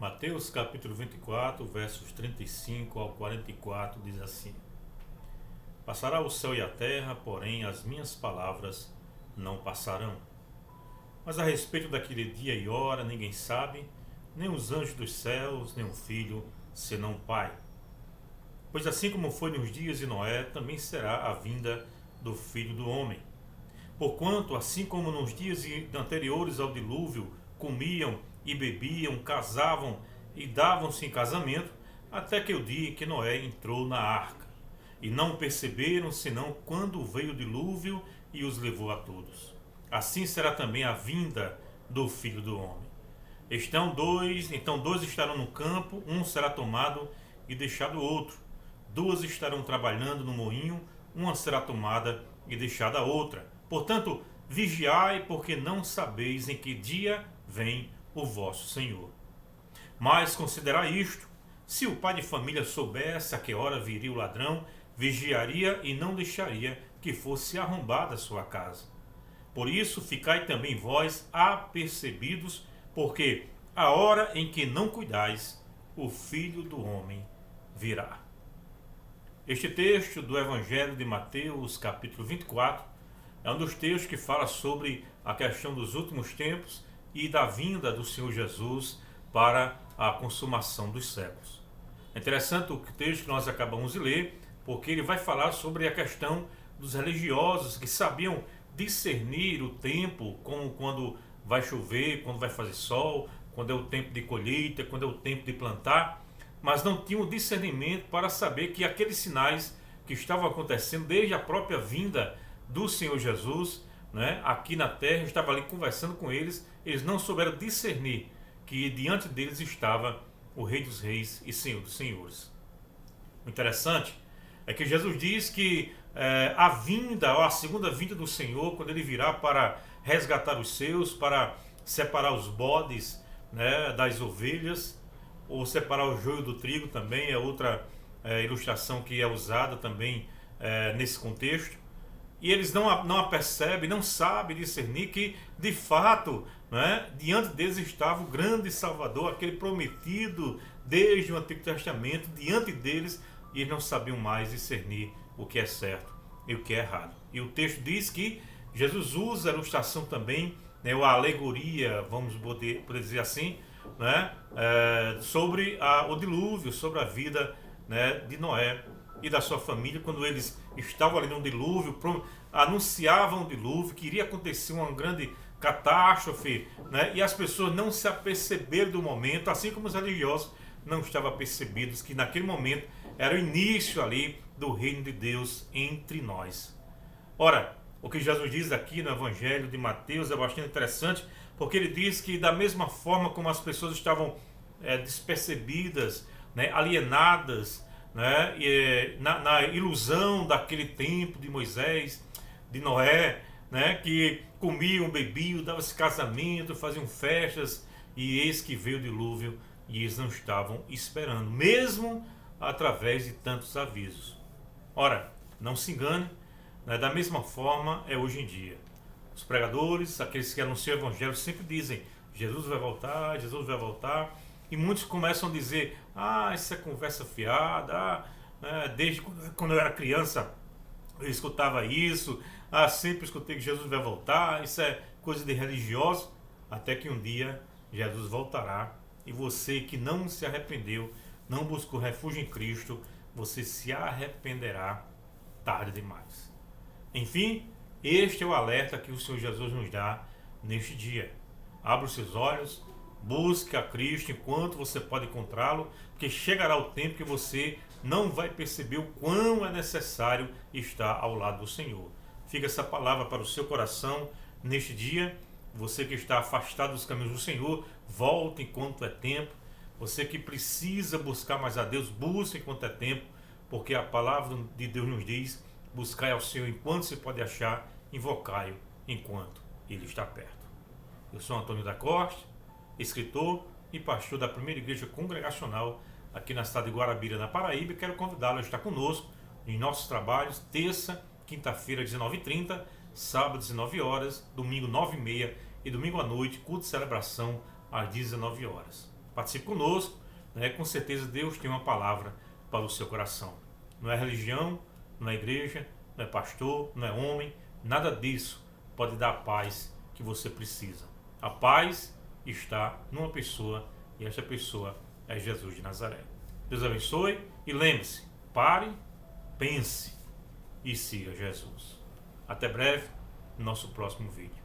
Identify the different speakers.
Speaker 1: Mateus capítulo 24, versos 35 ao 44 diz assim: Passará o céu e a terra, porém as minhas palavras não passarão. Mas a respeito daquele dia e hora ninguém sabe, nem os anjos dos céus, nem o Filho, senão o Pai. Pois assim como foi nos dias de Noé, também será a vinda do Filho do Homem. Porquanto, assim como nos dias anteriores ao dilúvio, comiam e bebiam, casavam e davam-se em casamento, até que o dia em que Noé entrou na arca. E não perceberam, senão quando veio o dilúvio e os levou a todos. Assim será também a vinda do Filho do Homem. Então dois estarão no campo, um será tomado e deixado outro. Duas estarão trabalhando no moinho, uma será tomada e deixada a outra. Portanto, vigiai, porque não sabeis em que dia vem o vosso Senhor. Mas considerai isto: se o pai de família soubesse a que hora viria o ladrão, vigiaria e não deixaria que fosse arrombada a sua casa. Por isso, ficai também vós apercebidos, porque a hora em que não cuidais, o Filho do Homem virá. Este texto do Evangelho de Mateus, capítulo 24, é um dos textos que fala sobre a questão dos últimos tempos e da vinda do Senhor Jesus para a consumação dos séculos. É interessante o texto que nós acabamos de ler, porque ele vai falar sobre a questão dos religiosos que sabiam discernir o tempo, como quando vai chover, quando vai fazer sol, quando é o tempo de colheita, quando é o tempo de plantar, mas não tinham discernimento para saber que aqueles sinais que estavam acontecendo desde a própria vinda do Senhor Jesus, né, aqui na terra, estava ali conversando com eles, eles não souberam discernir que diante deles estava o Rei dos Reis e Senhor dos Senhores. O interessante é que Jesus diz que a vinda, ou a segunda vinda do Senhor, quando ele virá para resgatar os seus, para separar os bodes, né, das ovelhas, ou separar o joio do trigo também, é outra ilustração que é usada também nesse contexto. E eles não a percebem, não sabem discernir que, de fato, né, diante deles estava o grande Salvador, aquele prometido desde o Antigo Testamento, diante deles, e eles não sabiam mais discernir o que é certo e o que é errado. E o texto diz que Jesus usa a ilustração também, né, ou a alegoria, vamos poder dizer assim, né, sobre o dilúvio, sobre a vida, né, de Noé e da sua família, quando eles estavam ali no dilúvio, anunciavam o dilúvio, que iria acontecer uma grande catástrofe, né, e as pessoas não se aperceberam do momento, assim como os religiosos não estavam apercebidos que naquele momento era o início ali do reino de Deus entre nós. Ora, o que Jesus diz aqui no Evangelho de Mateus é bastante interessante, porque ele diz que da mesma forma como as pessoas estavam despercebidas, né, alienadas, né, na ilusão daquele tempo de Moisés, de Noé, né, que comiam, bebiam, davam-se casamento, faziam festas, e eis que veio o dilúvio e eles não estavam esperando, mesmo através de tantos avisos. Ora, não se engane, né, da mesma forma é hoje em dia. Os pregadores, aqueles que anunciam o Evangelho, sempre dizem: Jesus vai voltar, Jesus vai voltar. E muitos começam a dizer: isso é conversa fiada, desde quando eu era criança eu escutava isso, sempre escutei que Jesus vai voltar, isso é coisa de religioso, até que um dia Jesus voltará e você que não se arrependeu, não buscou refúgio em Cristo, você se arrependerá tarde demais. Enfim, este é o alerta que o Senhor Jesus nos dá neste dia. Abra os seus olhos, busque a Cristo enquanto você pode encontrá-lo, porque chegará o tempo que você não vai perceber o quão é necessário estar ao lado do Senhor. Fica essa palavra para o seu coração neste dia. Você que está afastado dos caminhos do Senhor, volte enquanto é tempo. Você que precisa buscar mais a Deus, busque enquanto é tempo, porque a palavra de Deus nos diz: buscai ao Senhor enquanto se pode achar, invocai-o enquanto Ele está perto. Eu sou Antônio da Costa, escritor e pastor da primeira igreja congregacional aqui na cidade de Guarabira, na Paraíba, e quero convidá-lo a estar conosco em nossos trabalhos, terça, quinta-feira, 19h30, sábado, 19 horas, domingo, 9h30 e domingo à noite, culto de celebração às 19 horas. Participe conosco, né? Com certeza Deus tem uma palavra para o seu coração. Não é religião, não é igreja, não é pastor, não é homem, nada disso pode dar a paz que você precisa. A paz está numa pessoa e esta pessoa é Jesus de Nazaré. Deus abençoe e lembre-se, pare, pense e siga Jesus. Até breve, no nosso próximo vídeo.